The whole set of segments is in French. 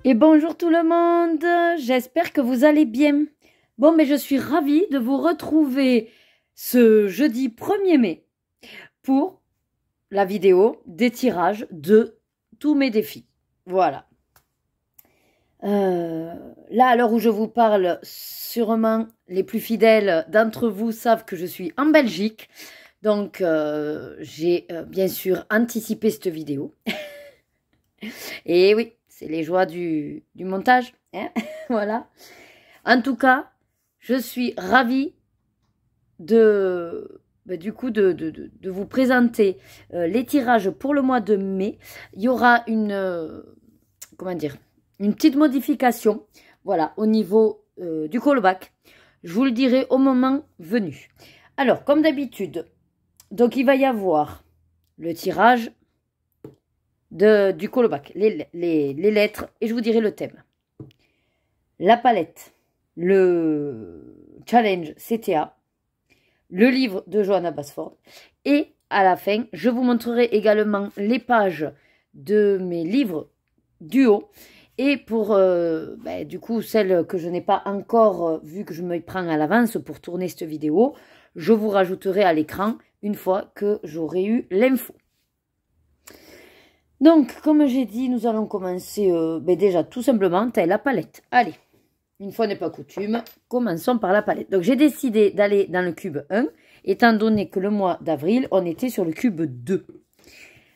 Et bonjour tout le monde, j'espère que vous allez bien. Bon, mais je suis ravie de vous retrouver ce jeudi 1er mai pour la vidéo des tirages de tous mes défis. Voilà. Là, à l'heure où je vous parle, sûrement les plus fidèles d'entre vous savent que je suis en Belgique. Donc, j'ai bien sûr anticipé cette vidéo. Et oui, c'est les joies du montage. Hein. Voilà. En tout cas, je suis ravie de vous présenter les tirages pour le mois de mai. Il y aura une petite modification, voilà, au niveau du callback. Je vous le dirai au moment venu. Alors, comme d'habitude, donc il va y avoir le tirage du callback, les lettres, et je vous dirai le thème. La palette, le challenge CTA, le livre de Johanna Basford, et à la fin, je vous montrerai également les pages de mes livres duo, et pour, du coup, celles que je n'ai pas encore, vu que je me prends à l'avance pour tourner cette vidéo, je vous rajouterai à l'écran une fois que j'aurai eu l'info. Donc, comme j'ai dit, nous allons commencer déjà tout simplement par la palette. Allez, une fois n'est pas coutume, commençons par la palette. Donc, j'ai décidé d'aller dans le cube 1, étant donné que le mois d'avril, on était sur le cube 2.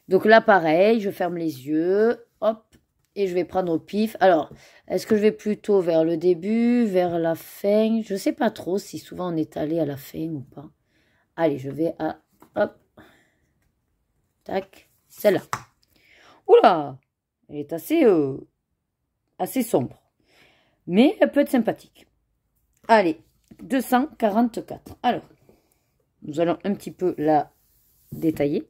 Donc là, pareil, je ferme les yeux, hop, et je vais prendre au pif. Alors, est-ce que je vais plutôt vers le début, vers la fin? Je ne sais pas trop si souvent on est allé à la fin ou pas. Allez, je vais à, hop, tac, celle-là. Oula, elle est assez sombre, mais elle peut être sympathique. Allez, 244. Alors, nous allons un petit peu la détailler.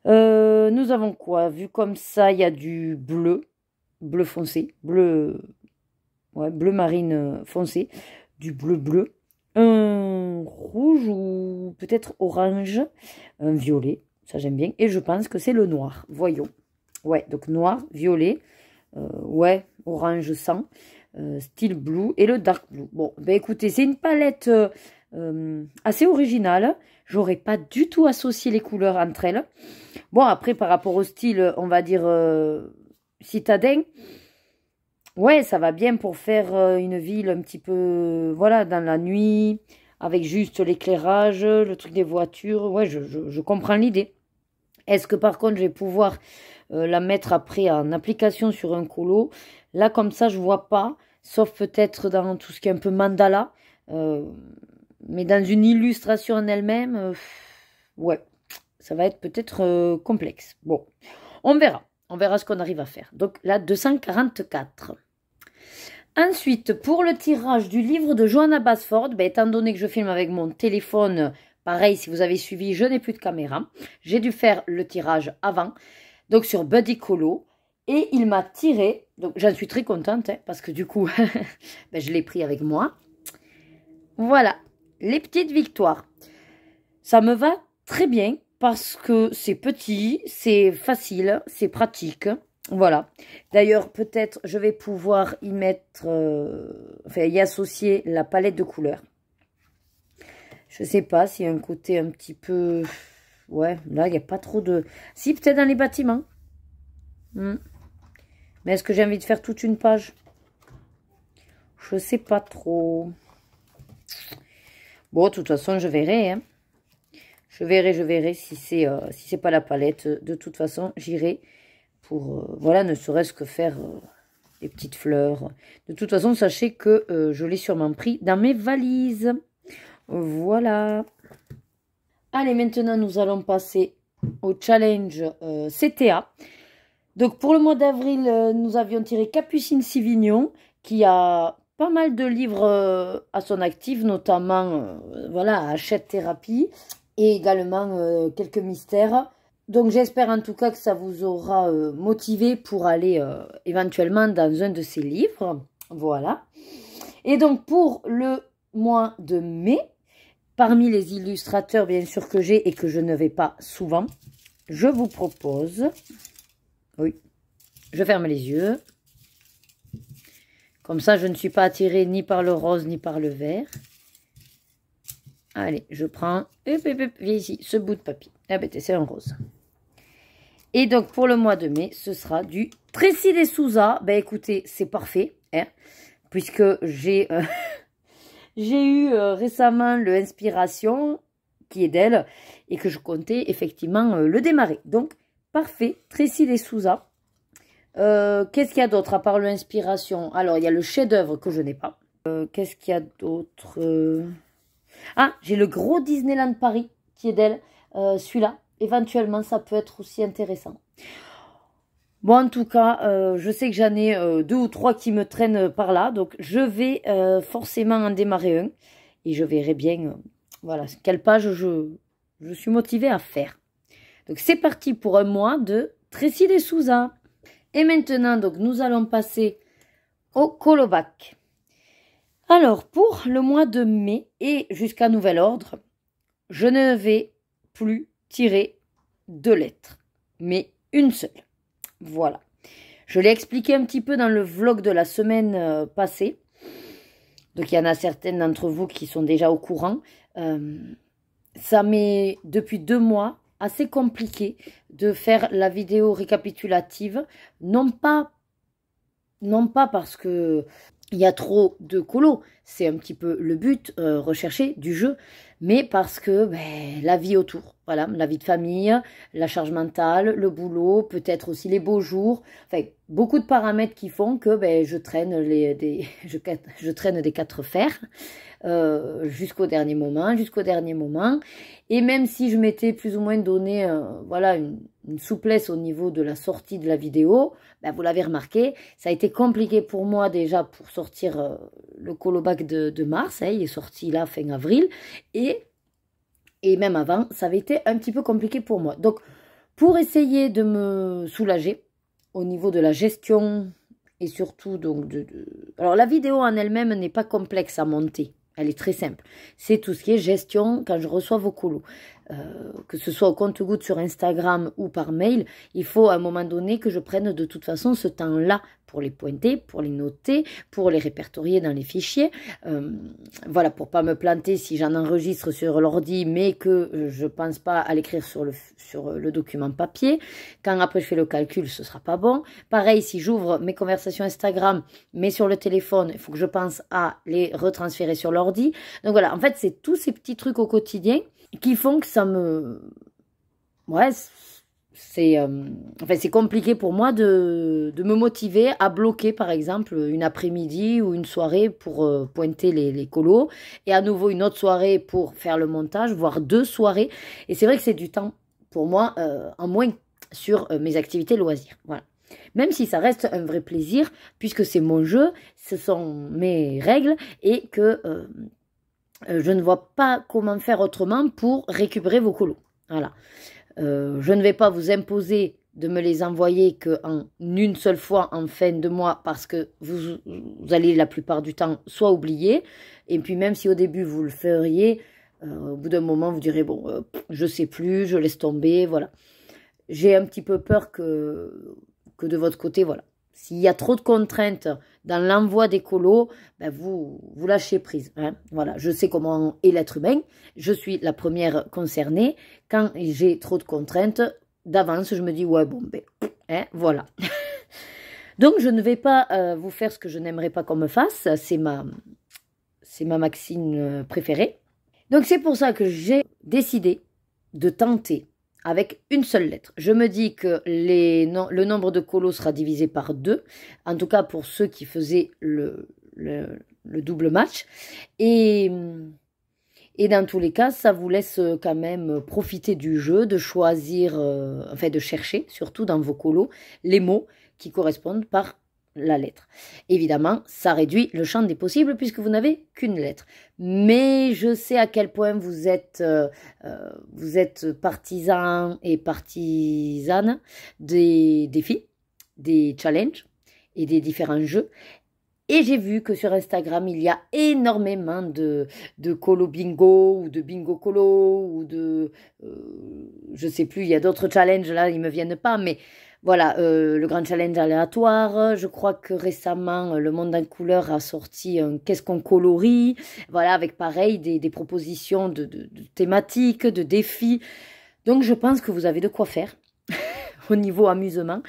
Nous avons quoi? Vu comme ça, il y a du bleu foncé, bleu marine foncé, du bleu, un rouge ou peut-être orange, un violet, ça j'aime bien, et je pense que c'est le noir, voyons. Ouais, donc noir, violet, orange sang, style blue et le dark blue. Bon, ben écoutez, c'est une palette assez originale. J'aurais pas du tout associé les couleurs entre elles. Bon, après, par rapport au style, on va dire citadin, ouais, ça va bien pour faire une ville un petit peu, voilà, dans la nuit, avec juste l'éclairage, le truc des voitures. Ouais, je comprends l'idée. Est-ce que par contre, je vais pouvoir la mettre après en application sur un colo? Là, comme ça, je vois pas, sauf peut-être dans tout ce qui est un peu mandala. Mais dans une illustration en elle-même, ouais, ça va être peut-être complexe. Bon, on verra ce qu'on arrive à faire. Donc là, 244. Ensuite, pour le tirage du livre de Johanna Basford, étant donné que je filme avec mon téléphone, pareil, si vous avez suivi, je n'ai plus de caméra. J'ai dû faire le tirage avant, donc sur Buddy Colo. Et il m'a tiré, donc j'en suis très contente, hein, parce que du coup, je l'ai pris avec moi. Voilà, les petites victoires. Ça me va très bien, parce que c'est petit, c'est facile, c'est pratique. Voilà. D'ailleurs, peut-être je vais pouvoir y mettre, y associer la palette de couleurs. Je sais pas s'il y a un côté un petit peu... Ouais, là, il n'y a pas trop de... Si, peut-être dans les bâtiments. Mais est-ce que j'ai envie de faire toute une page? Je sais pas trop. Bon, de toute façon, je verrai. Hein. Je verrai si c'est pas la palette. De toute façon, j'irai pour, voilà, ne serait-ce que faire des petites fleurs. De toute façon, sachez que je l'ai sûrement pris dans mes valises. Voilà. Allez, maintenant, nous allons passer au challenge CTA. Donc, pour le mois d'avril, nous avions tiré Capucine Sivignon, qui a pas mal de livres à son actif, notamment, voilà, Hachette Thérapie, et également quelques mystères. Donc, j'espère en tout cas que ça vous aura motivé pour aller éventuellement dans un de ces livres. Voilà. Et donc, pour le mois de mai, parmi les illustrateurs, bien sûr, que j'ai et que je ne vais pas souvent, je vous propose... Oui, je ferme les yeux. Comme ça, je ne suis pas attirée ni par le rose ni par le vert. Allez, je prends, viens ici, ce bout de papier. Ah ben, c'est un rose. Et donc, pour le mois de mai, ce sera du Tracy de Souza. Ben, écoutez, c'est parfait, hein, puisque j'ai eu récemment le Inspiration, qui est d'elle, et que je comptais effectivement le démarrer. Donc, parfait, Tracy de Souza. Qu'est-ce qu'il y a d'autre à part le Inspiration? Alors, il y a le chef-d'œuvre que je n'ai pas. Qu'est-ce qu'il y a d'autre? Ah, j'ai le gros Disneyland Paris qui est d'elle. Celui-là, éventuellement, ça peut être aussi intéressant. Bon, en tout cas, je sais que j'en ai 2 ou 3 qui me traînent par là. Donc, je vais forcément en démarrer un. Et je verrai bien, voilà, quelle page je suis motivée à faire. Donc, c'est parti pour un mois de Tracy de Souza. Et maintenant, donc, nous allons passer au Colobac. Alors, pour le mois de mai et jusqu'à nouvel ordre, je ne vais plus tirer 2 lettres, mais une seule. Voilà. Je l'ai expliqué un petit peu dans le vlog de la semaine passée. Donc, il y en a certaines d'entre vous qui sont déjà au courant. Ça m'est, depuis 2 mois, assez compliqué de faire la vidéo récapitulative. Non pas parce que il y a trop de colos, c'est un petit peu le but recherché du jeu, mais parce que ben, la vie autour, voilà, la vie de famille, la charge mentale, le boulot, peut-être aussi les beaux jours, enfin beaucoup de paramètres qui font que ben, je traîne je traîne des 4 fers jusqu'au dernier moment, et même si je m'étais plus ou moins donné voilà une souplesse au niveau de la sortie de la vidéo, ben vous l'avez remarqué, ça a été compliqué pour moi déjà pour sortir le Colobac de mars, hein, il est sorti là fin avril, et même avant, ça avait été un petit peu compliqué pour moi. Donc, pour essayer de me soulager au niveau de la gestion et surtout, donc, alors la vidéo en elle-même n'est pas complexe à monter. Elle est très simple. C'est tout ce qui est gestion quand je reçois vos colos. Que ce soit au compte-gouttes sur Instagram ou par mail, il faut à un moment donné que je prenne de toute façon ce temps-là pour les pointer, pour les noter, pour les répertorier dans les fichiers. Voilà, pour pas me planter si j'en enregistre sur l'ordi, mais que je pense pas à l'écrire sur le document papier. Quand après je fais le calcul, ce sera pas bon. Pareil, si j'ouvre mes conversations Instagram, mais sur le téléphone, il faut que je pense à les retransférer sur l'ordi. Donc voilà, en fait, c'est tous ces petits trucs au quotidien qui font que ça me... Ouais, c'est compliqué pour moi de me motiver à bloquer, par exemple, une après-midi ou une soirée pour pointer les colos, et à nouveau une autre soirée pour faire le montage, voire 2 soirées. Et c'est vrai que c'est du temps, pour moi, en moins sur mes activités loisirs. Voilà. Même si ça reste un vrai plaisir, puisque c'est mon jeu, ce sont mes règles, et que... je ne vois pas comment faire autrement pour récupérer vos colos. Voilà. Je ne vais pas vous imposer de me les envoyer qu'en une seule fois en fin de mois parce que vous allez la plupart du temps soit oublier. Et puis même si au début vous le feriez, au bout d'un moment vous direz bon, je sais plus, je laisse tomber. Voilà. J'ai un petit peu peur que de votre côté, voilà. S'il y a trop de contraintes dans l'envoi des colos, ben vous lâchez prise. Hein. Voilà, je sais comment est l'être humain. Je suis la première concernée. Quand j'ai trop de contraintes, d'avance, je me dis, ouais, bon, ben, hein, voilà. Donc, je ne vais pas vous faire ce que je n'aimerais pas qu'on me fasse. C'est ma maxime préférée. Donc, c'est pour ça que j'ai décidé de tenter avec une seule lettre. Je me dis que le nombre de colos sera divisé par 2, en tout cas pour ceux qui faisaient le double match. Et dans tous les cas, ça vous laisse quand même profiter du jeu, de choisir, enfin de chercher, surtout dans vos colos, les mots qui correspondent par la lettre. Évidemment, ça réduit le champ des possibles puisque vous n'avez qu'une lettre. Mais je sais à quel point vous êtes partisans et partisanes des défis, des challenges et des différents jeux. Et j'ai vu que sur Instagram, il y a énormément de colo bingo ou de bingo colo ou de... je sais plus, il y a d'autres challenges là, ils me viennent pas, mais Voilà, le grand challenge aléatoire. Je crois que récemment, Le Monde en couleur a sorti un Qu'est-ce qu'on colorie? Voilà, avec pareil, des propositions de thématiques, de défis. Donc, je pense que vous avez de quoi faire au niveau amusement.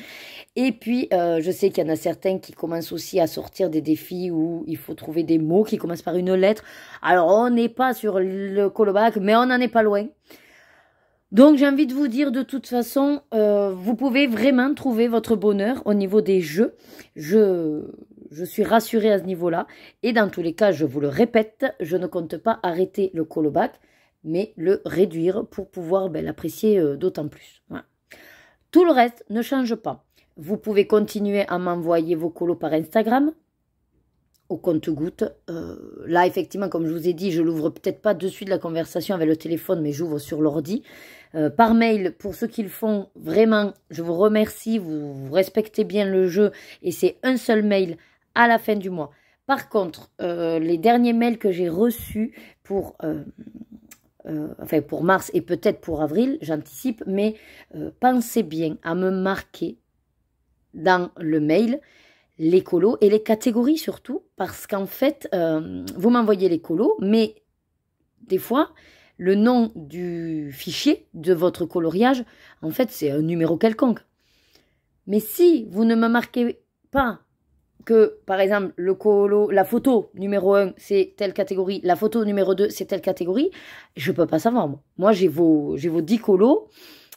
Et puis, je sais qu'il y en a certains qui commencent aussi à sortir des défis où il faut trouver des mots qui commencent par une lettre. Alors, on n'est pas sur le colobac, mais on n'en est pas loin. Donc, j'ai envie de vous dire, de toute façon, vous pouvez vraiment trouver votre bonheur au niveau des jeux. Je suis rassurée à ce niveau-là. Et dans tous les cas, je vous le répète, je ne compte pas arrêter le colobac, mais le réduire pour pouvoir l'apprécier d'autant plus. Voilà. Tout le reste ne change pas. Vous pouvez continuer à m'envoyer vos colos par Instagram, au compte-gouttes. Là, effectivement, comme je vous ai dit, je l'ouvre peut-être pas de suite la conversation avec le téléphone, mais j'ouvre sur l'ordi. Par mail, pour ceux qui le font, vraiment, je vous remercie. Vous respectez bien le jeu et c'est un seul mail à la fin du mois. Par contre, les derniers mails que j'ai reçus pour mars et peut-être pour avril, j'anticipe, mais pensez bien à me marquer dans le mail les colos et les catégories surtout, parce qu'en fait, vous m'envoyez les colos, mais des fois, le nom du fichier de votre coloriage, en fait, c'est un numéro quelconque. Mais si vous ne me marquez pas que, par exemple, le colo, la photo numéro 1, c'est telle catégorie, la photo numéro 2, c'est telle catégorie, je ne peux pas savoir, moi. Moi, j'ai vos 10 colos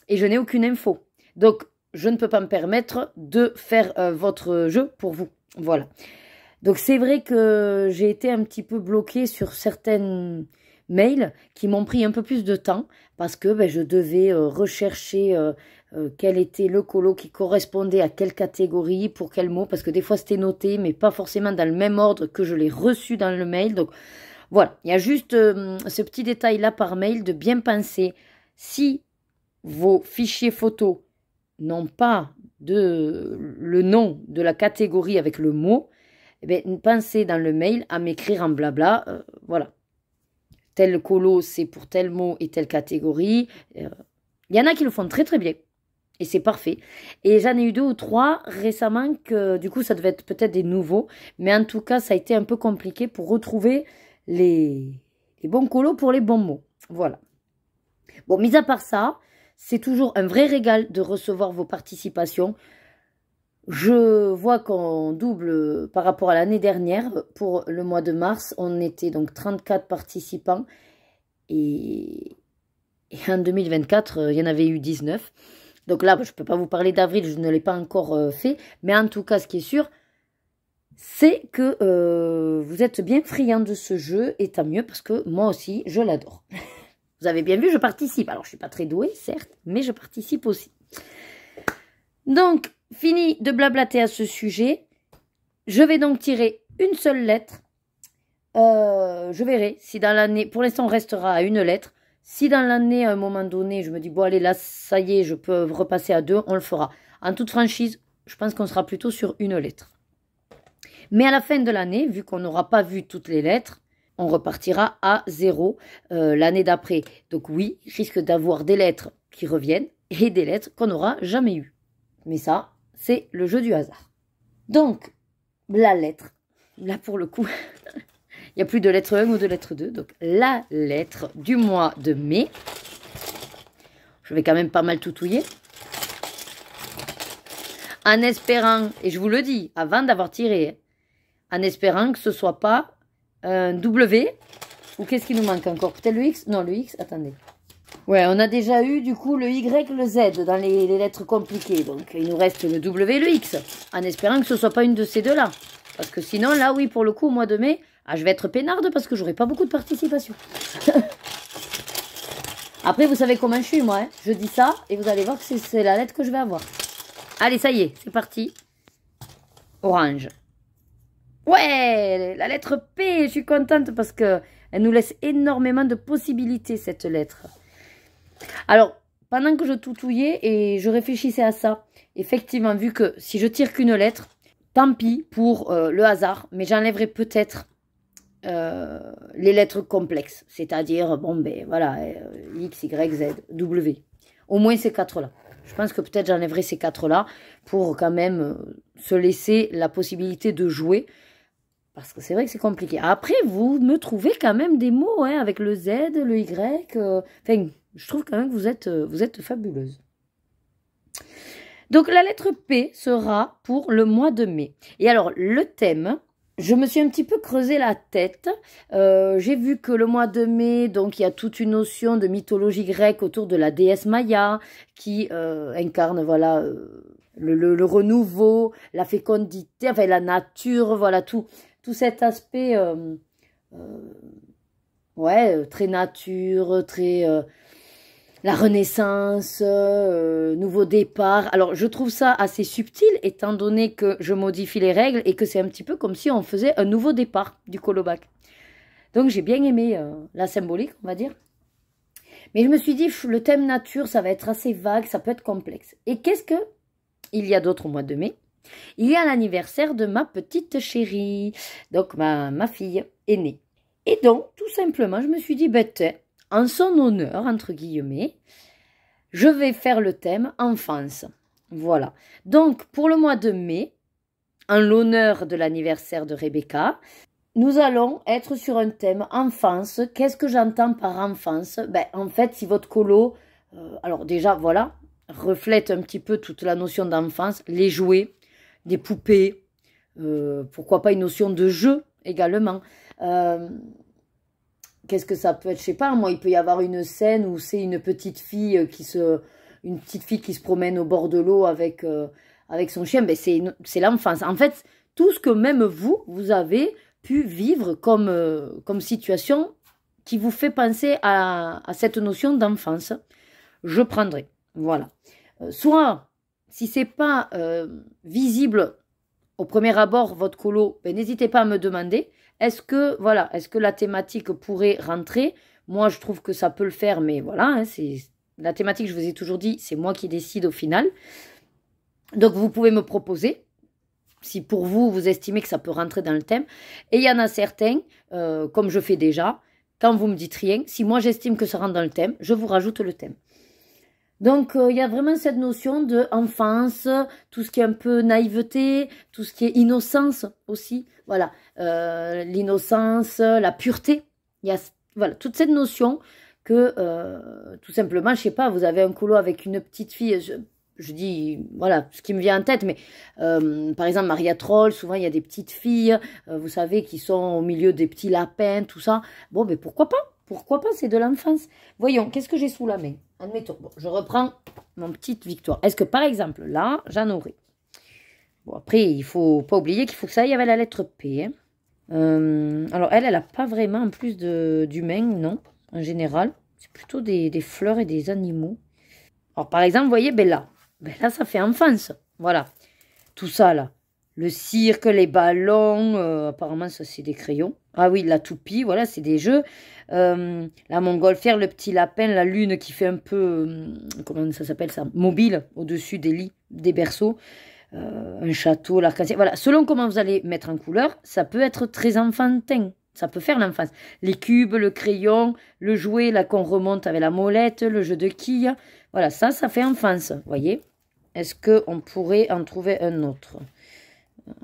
et je n'ai aucune info. Donc, je ne peux pas me permettre de faire votre jeu pour vous. Voilà. Donc, c'est vrai que j'ai été un petit peu bloquée sur certaines mails qui m'ont pris un peu plus de temps parce que je devais rechercher quel était le colo qui correspondait à quelle catégorie, pour quel mot, parce que des fois c'était noté, mais pas forcément dans le même ordre que je l'ai reçu dans le mail. Donc voilà, il y a juste ce petit détail-là par mail de bien penser si vos fichiers photos n'ont pas le nom de la catégorie avec le mot, eh bien, pensez dans le mail à m'écrire en blabla, voilà. Tel colo, c'est pour tel mot et telle catégorie. Il y en a qui le font très très bien. Et c'est parfait. Et j'en ai eu 2 ou 3 récemment que du coup ça devait être peut-être des nouveaux. Mais en tout cas ça a été un peu compliqué pour retrouver les bons colos pour les bons mots. Voilà. Bon, mis à part ça, c'est toujours un vrai régal de recevoir vos participations. Je vois qu'on double par rapport à l'année dernière. Pour le mois de mars, on était donc 34 participants. Et en 2024, il y en avait eu 19. Donc là, je ne peux pas vous parler d'avril, je ne l'ai pas encore fait. Mais en tout cas, ce qui est sûr, c'est que vous êtes bien friands de ce jeu. Et tant mieux, parce que moi aussi, je l'adore. Vous avez bien vu, je participe. Alors, je ne suis pas très douée, certes, mais je participe aussi. Donc, fini de blablater à ce sujet. Je vais donc tirer une seule lettre. Je verrai si dans l'année... Pour l'instant, on restera à une lettre. Si dans l'année, à un moment donné, je me dis, bon, allez, là, ça y est, je peux repasser à 2, on le fera. En toute franchise, je pense qu'on sera plutôt sur une lettre. Mais à la fin de l'année, vu qu'on n'aura pas vu toutes les lettres, on repartira à 0 l'année d'après. Donc oui, il risque d'avoir des lettres qui reviennent et des lettres qu'on n'aura jamais eues. Mais ça, c'est le jeu du hasard. Donc, la lettre, là pour le coup, il n'y a plus de lettre 1 ou de lettre 2. Donc, la lettre du mois de mai. Je vais quand même pas mal toutouiller. En espérant, et je vous le dis, avant d'avoir tiré, en espérant que ce ne soit pas un W. Ou qu'est-ce qui nous manque encore? Peut-être le X? Non, le X, attendez. Ouais, on a déjà eu du coup le Y, le Z dans les lettres compliquées. Donc, il nous reste le W et le X. En espérant que ce ne soit pas une de ces deux-là. Parce que sinon, là, oui, pour le coup, au mois de mai, je vais être peinarde parce que j'aurai pas beaucoup de participation. Après, vous savez comment je suis, moi. Hein. Je dis ça et vous allez voir que c'est la lettre que je vais avoir. Allez, ça y est, c'est parti. Orange. Ouais, la lettre P, je suis contente parce que elle nous laisse énormément de possibilités, cette lettre. Alors, pendant que je toutouillais et je réfléchissais à ça, effectivement, vu que si je tire qu'une lettre, tant pis pour le hasard, mais j'enlèverai peut-être les lettres complexes. C'est-à-dire, bon, ben voilà, X, Y, Z, W. Au moins ces 4-là. Je pense que peut-être j'enlèverai ces 4-là pour quand même se laisser la possibilité de jouer. Parce que c'est vrai que c'est compliqué. Après, vous me trouvez quand même des mots hein, avec le Z, le Y. Enfin, je trouve quand même que vous êtes fabuleuse. Donc, la lettre P sera pour le mois de mai. Et alors, le thème, je me suis un petit peu creusé la tête. J'ai vu que le mois de mai, donc il y a toute une notion de mythologie grecque autour de la déesse Maya qui incarne, voilà, le renouveau, la fécondité, enfin la nature, voilà, tout cet aspect, ouais, très nature, très... la renaissance, nouveau départ. Alors, je trouve ça assez subtil, étant donné que je modifie les règles et que c'est un petit peu comme si on faisait un nouveau départ du colobac. Donc, j'ai bien aimé la symbolique, on va dire. Mais je me suis dit, le thème nature, ça va être assez vague, ça peut être complexe. Et qu'est-ce que il y a d'autre au mois de mai? Il y a l'anniversaire de ma petite chérie, donc ma fille aînée. Et donc, tout simplement, je me suis dit, ben, en son honneur, entre guillemets, je vais faire le thème enfance. Voilà. Donc, pour le mois de mai, en l'honneur de l'anniversaire de Rebecca, nous allons être sur un thème enfance. Qu'est-ce que j'entends par enfance? Ben, en fait, si votre colo, alors déjà, voilà, reflète un petit peu toute la notion d'enfance, les jouets, des poupées, pourquoi pas une notion de jeu également. Qu'est-ce que ça peut être? Je sais pas, moi, il peut y avoir une scène où c'est une petite fille qui se promène au bord de l'eau avec son chien. Ben, c'est l'enfance. En fait, tout ce que même vous avez pu vivre comme situation qui vous fait penser à cette notion d'enfance, je prendrai. Voilà. Soit, si c'est pas visible au premier abord, votre colo, ben, n'hésitez pas à me demander. Est-ce que la thématique pourrait rentrer? Moi, je trouve que ça peut le faire, mais voilà, hein, c'est la thématique, je vous ai toujours dit, c'est moi qui décide au final. Donc, vous pouvez me proposer, si pour vous, vous estimez que ça peut rentrer dans le thème. Et il y en a certains, comme je fais déjà, quand vous me dites rien, si moi j'estime que ça rentre dans le thème, je vous rajoute le thème. Donc, il y a vraiment cette notion d'enfance, tout ce qui est un peu naïveté, tout ce qui est innocence aussi. Voilà, l'innocence, la pureté. Il y a voilà, toute cette notion que, tout simplement, je sais pas, vous avez un colo avec une petite fille, je dis, voilà, ce qui me vient en tête, mais par exemple, Maria Troll, souvent, il y a des petites filles, vous savez, qui sont au milieu des petits lapins, tout ça. Bon, mais pourquoi pas? Pourquoi pas? C'est de l'enfance. Voyons, qu'est-ce que j'ai sous la main? Admettons, bon, je reprends mon petite victoire. Est-ce que, par exemple, là, j'en aurai? Bon, après, il faut pas oublier qu'il faut que ça aille avec la lettre P. Hein. Alors, elle n'a pas vraiment, en plus d'humains, non, en général. C'est plutôt des fleurs et des animaux. Alors, par exemple, vous voyez, ben là, ça fait enfance. Voilà, tout ça, là. Le cirque, les ballons, apparemment, ça, c'est des crayons. Ah oui, la toupie, voilà, c'est des jeux. La montgolfière, le petit lapin, la lune qui fait un peu, comment ça s'appelle ça? Mobile, au-dessus des lits, des berceaux. Un château, l'arc-en-ciel. Voilà, selon comment vous allez mettre en couleur, ça peut être très enfantin. Ça peut faire l'enfance. Les cubes, le crayon, le jouet, là qu'on remonte avec la molette, le jeu de quilles. Voilà, ça fait enfance, vous voyez. Est-ce qu'on pourrait en trouver un autre?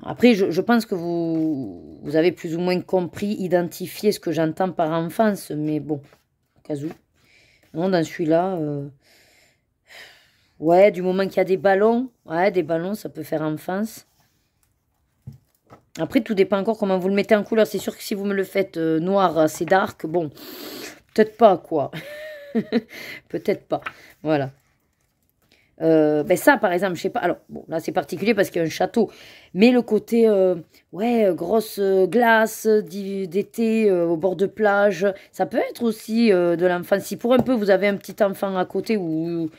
Après, je pense que vous avez plus ou moins compris, identifié ce que j'entends par enfance, mais bon, au cas où. Non, dans celui-là, ouais, du moment qu'il y a des ballons, ouais, des ballons, ça peut faire enfance. Après, tout dépend encore comment vous le mettez en couleur. C'est sûr que si vous me le faites noir, assez dark, bon, peut-être pas, quoi. Peut-être pas, voilà. Ben ça, par exemple, je sais pas. Alors, bon, là, c'est particulier parce qu'il y a un château. Mais le côté, ouais, grosse glace d'été au bord de plage, ça peut être aussi de l'enfance. Si pour un peu, vous avez un petit enfant à côté ou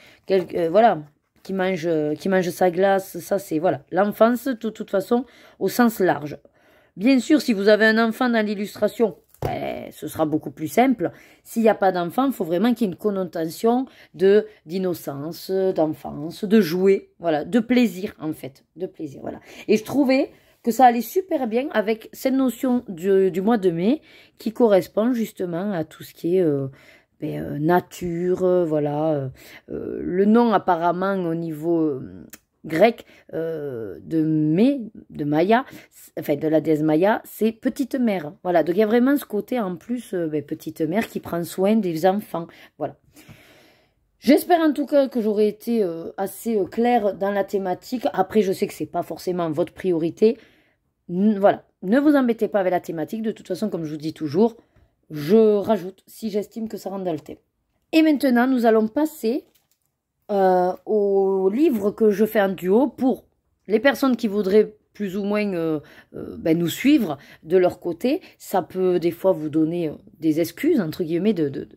voilà, qui mange sa glace, ça, c'est, voilà, l'enfance, de toute façon, au sens large. Bien sûr, si vous avez un enfant dans l'illustration, ben, ce sera beaucoup plus simple. S'il n'y a pas d'enfant, il faut vraiment qu'il y ait une connotation d'innocence, d'enfance, de jouer, voilà, de plaisir en fait, de plaisir, voilà. Et je trouvais que ça allait super bien avec cette notion du mois de mai qui correspond justement à tout ce qui est nature, voilà. Le nom apparemment au niveau grec de Maya, enfin de la déesse Maya, c'est petite mère. Voilà, donc il y a vraiment ce côté en plus, petite mère qui prend soin des enfants. Voilà. J'espère en tout cas que j'aurai été assez claire dans la thématique. Après, je sais que c'est pas forcément votre priorité. Voilà, ne vous embêtez pas avec la thématique. De toute façon, comme je vous dis toujours, je rajoute si j'estime que ça rentre dans le thème. Et maintenant, nous allons passer au livre que je fais en duo pour les personnes qui voudraient plus ou moins nous suivre de leur côté. Ça peut des fois vous donner des excuses, entre guillemets, de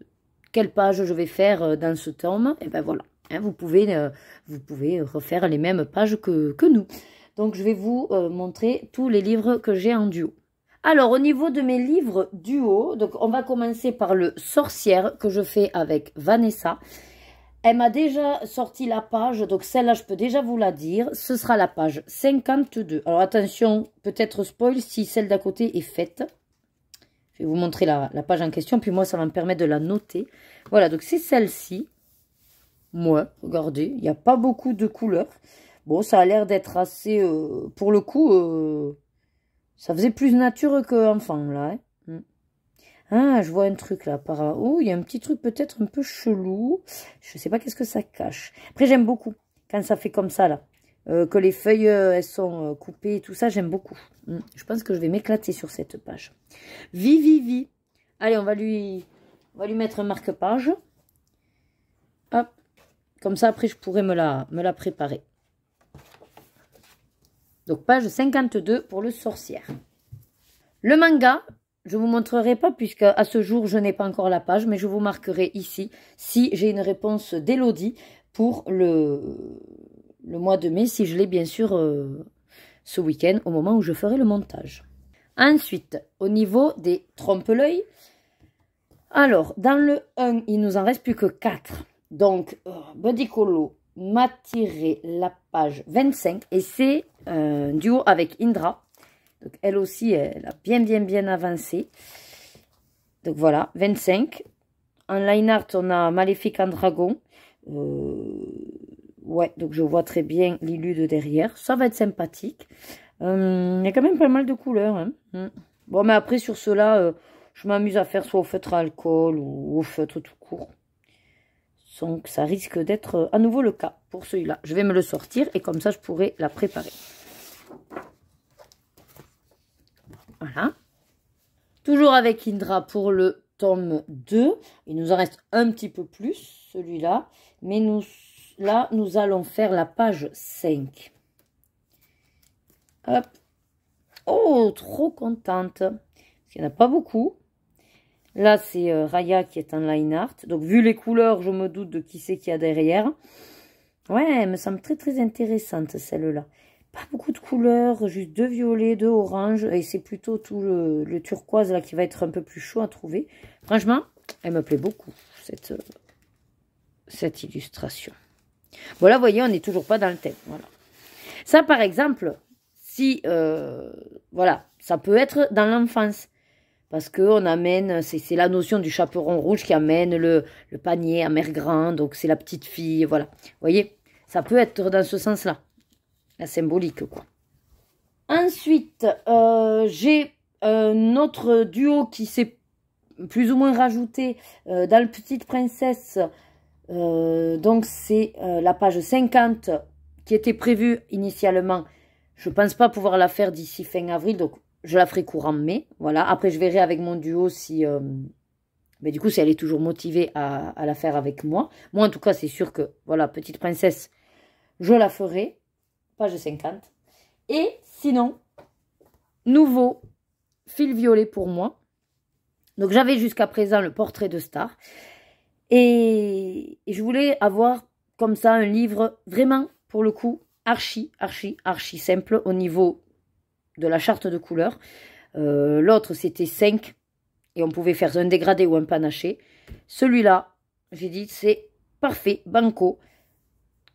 quelle page je vais faire dans ce tome. Et ben voilà, hein, vous pouvez refaire les mêmes pages que nous. Donc je vais vous montrer tous les livres que j'ai en duo. Alors, au niveau de mes livres duo, donc on va commencer par le Sorcière que je fais avec Vanessa. Elle m'a déjà sorti la page, donc celle-là, je peux déjà vous la dire. Ce sera la page 52. Alors attention, peut-être spoil si celle d'à côté est faite. Je vais vous montrer la page en question, puis moi, ça va me permettre de la noter. Voilà, donc c'est celle-ci. Moi, regardez, il n'y a pas beaucoup de couleurs. Bon, ça a l'air d'être assez, pour le coup... ça faisait plus nature qu'enfant, là. Hein. Ah, je vois un truc, là, par... Oh, il y a un petit truc peut-être un peu chelou. Je sais pas qu'est-ce que ça cache. Après, j'aime beaucoup quand ça fait comme ça, là. Que les feuilles, elles sont coupées et tout ça, j'aime beaucoup. Je pense que je vais m'éclater sur cette page. Vivi. Allez, on va lui mettre un marque-page. Hop. Comme ça, après, je pourrais me la préparer. Donc, page 52 pour le Sorcière. Le manga, je ne vous montrerai pas puisque à ce jour, je n'ai pas encore la page, mais je vous marquerai ici si j'ai une réponse d'Elodie pour le mois de mai, si je l'ai bien sûr ce week-end, au moment où je ferai le montage. Ensuite, au niveau des trompe-l'œil, alors, dans le 1, il nous en reste plus que 4. Donc, Buddy Colo m'a tiré la page 25 et c'est un duo avec Indra. Donc, elle aussi, elle a bien avancé. Donc, voilà, 25. En line art, on a Maléfique en dragon. Ouais, donc je vois très bien Lilu de derrière. Ça va être sympathique. Il y a quand même pas mal de couleurs. Hein. Bon, mais après, sur ceux-là, je m'amuse à faire soit au feutre à alcool ou au feutre tout court. Donc, ça risque d'être à nouveau le cas pour celui-là. Je vais me le sortir et comme ça, je pourrai la préparer. Voilà. Toujours avec Indra pour le tome 2. Il nous en reste un petit peu plus, celui-là. Mais là, nous allons faire la page 5. Hop. Oh, trop contente. Parce qu'il n'y en a pas beaucoup. Là, c'est Raya qui est en line art. Donc, vu les couleurs, je me doute de qui c'est qu'il y a derrière. Ouais, elle me semble très intéressante, celle-là. Pas beaucoup de couleurs, juste 2 violets, 2 oranges. Et c'est plutôt tout le turquoise là qui va être un peu plus chaud à trouver. Franchement, elle me plaît beaucoup, cette illustration. Voilà, vous voyez, on n'est toujours pas dans le thème. Voilà. Ça, par exemple, si... voilà, ça peut être dans l'enfance. Parce qu'on amène, c'est la notion du chaperon rouge qui amène le panier à mère grande. Donc, c'est la petite fille, voilà. Vous voyez, ça peut être dans ce sens-là. La symbolique, quoi. Ensuite, j'ai un autre duo qui s'est plus ou moins rajouté dans le Petite Princesse. Donc, c'est la page 50 qui était prévue initialement. Je ne pense pas pouvoir la faire d'ici fin avril, donc je la ferai courant mai. Voilà. Après, je verrai avec mon duo si... mais du coup, si elle est toujours motivée à la faire avec moi. Moi, en tout cas, c'est sûr que, voilà, Petite Princesse, je la ferai. Page 50. Et sinon, nouveau fil violet pour moi. Donc, j'avais jusqu'à présent le portrait de Star. Et je voulais avoir comme ça un livre vraiment, pour le coup, archi simple au niveau de la charte de couleurs. L'autre, c'était 5. Et on pouvait faire un dégradé ou un panaché. Celui-là, j'ai dit, c'est parfait, banco.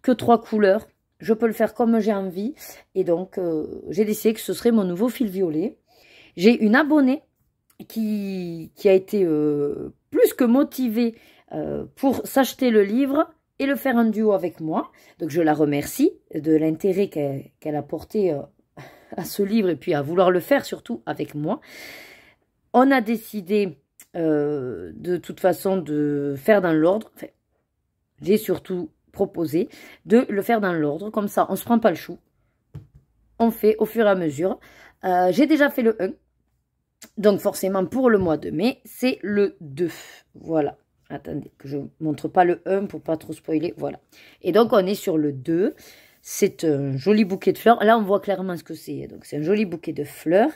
Que 3 couleurs. Je peux le faire comme j'ai envie. Et donc, j'ai décidé que ce serait mon nouveau fil violet. J'ai une abonnée qui a été plus que motivée pour s'acheter le livre et le faire en duo avec moi. Donc je la remercie de l'intérêt qu'elle a porté à ce livre et puis à vouloir le faire surtout avec moi. On a décidé de toute façon de faire dans l'ordre. Enfin, j'ai surtout proposé de le faire dans l'ordre. Comme ça, on ne se prend pas le chou. On fait au fur et à mesure. J'ai déjà fait le 1. Donc forcément pour le mois de mai, c'est le 2. Voilà. Attendez, que je ne montre pas le 1 pour pas trop spoiler. Voilà. Et donc on est sur le 2. C'est un joli bouquet de fleurs. Là, on voit clairement ce que c'est. Donc c'est un joli bouquet de fleurs.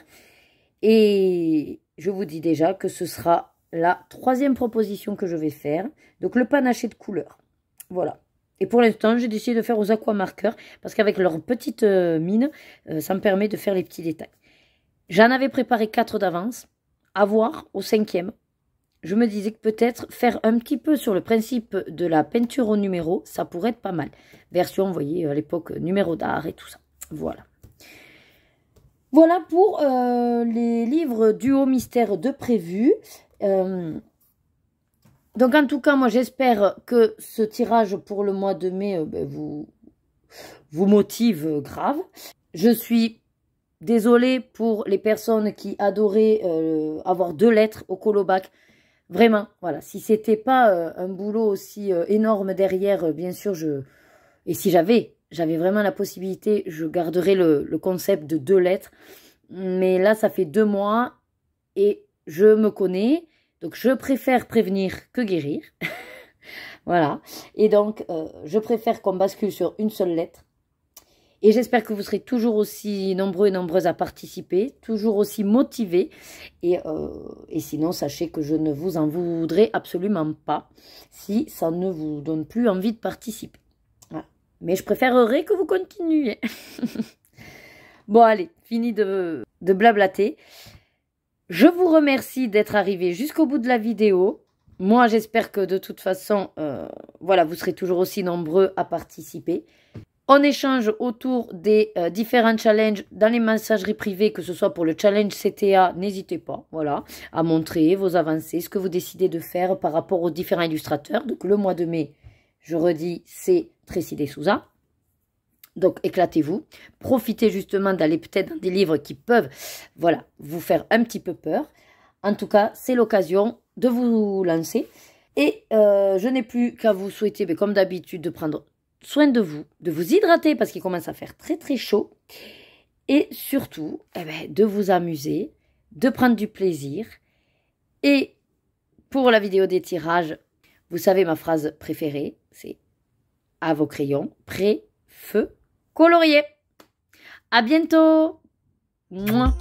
Et je vous dis déjà que ce sera la 3e proposition que je vais faire. Donc le panaché de couleurs. Voilà. Et pour l'instant, j'ai décidé de faire aux aquamarqueurs parce qu'avec leur petite mine, ça me permet de faire les petits détails. J'en avais préparé 4 d'avance. À voir au 5e. Je me disais que peut-être faire un petit peu sur le principe de la peinture au numéro, ça pourrait être pas mal. Version, vous voyez, à l'époque, numéro d'art et tout ça. Voilà. Voilà pour les livres duo mystère de prévu. Donc en tout cas, moi j'espère que ce tirage pour le mois de mai vous motive grave. Je suis désolée pour les personnes qui adoraient avoir 2 lettres au colobac. Vraiment, voilà. Si c'était pas un boulot aussi énorme derrière, bien sûr, et si j'avais vraiment la possibilité, je garderais le concept de 2 lettres. Mais là, ça fait 2 mois et je me connais. Donc, je préfère prévenir que guérir. Voilà. Et donc, je préfère qu'on bascule sur une seule lettre. Et j'espère que vous serez toujours aussi nombreux et nombreuses à participer, toujours aussi motivés. Et sinon, sachez que je ne vous en voudrais absolument pas si ça ne vous donne plus envie de participer. Voilà. Mais je préférerais que vous continuiez. Bon, allez, fini de blablater. Je vous remercie d'être arrivé jusqu'au bout de la vidéo. Moi, j'espère que de toute façon, voilà, vous serez toujours aussi nombreux à participer. On échange autour des différents challenges dans les messageries privées, que ce soit pour le challenge CTA, n'hésitez pas, voilà, à montrer vos avancées, ce que vous décidez de faire par rapport aux différents illustrateurs. Donc le mois de mai, je redis, c'est Tracy de Souza. Donc éclatez-vous, profitez justement d'aller peut-être dans des livres qui peuvent, voilà, vous faire un petit peu peur. En tout cas, c'est l'occasion de vous lancer. Et je n'ai plus qu'à vous souhaiter, mais comme d'habitude, de prendre soin de vous hydrater parce qu'il commence à faire très très chaud. Et surtout, de vous amuser, de prendre du plaisir. Et pour la vidéo des tirages, vous savez ma phrase préférée, c'est à vos crayons, prêt, feu, colorier. À bientôt. Mouah.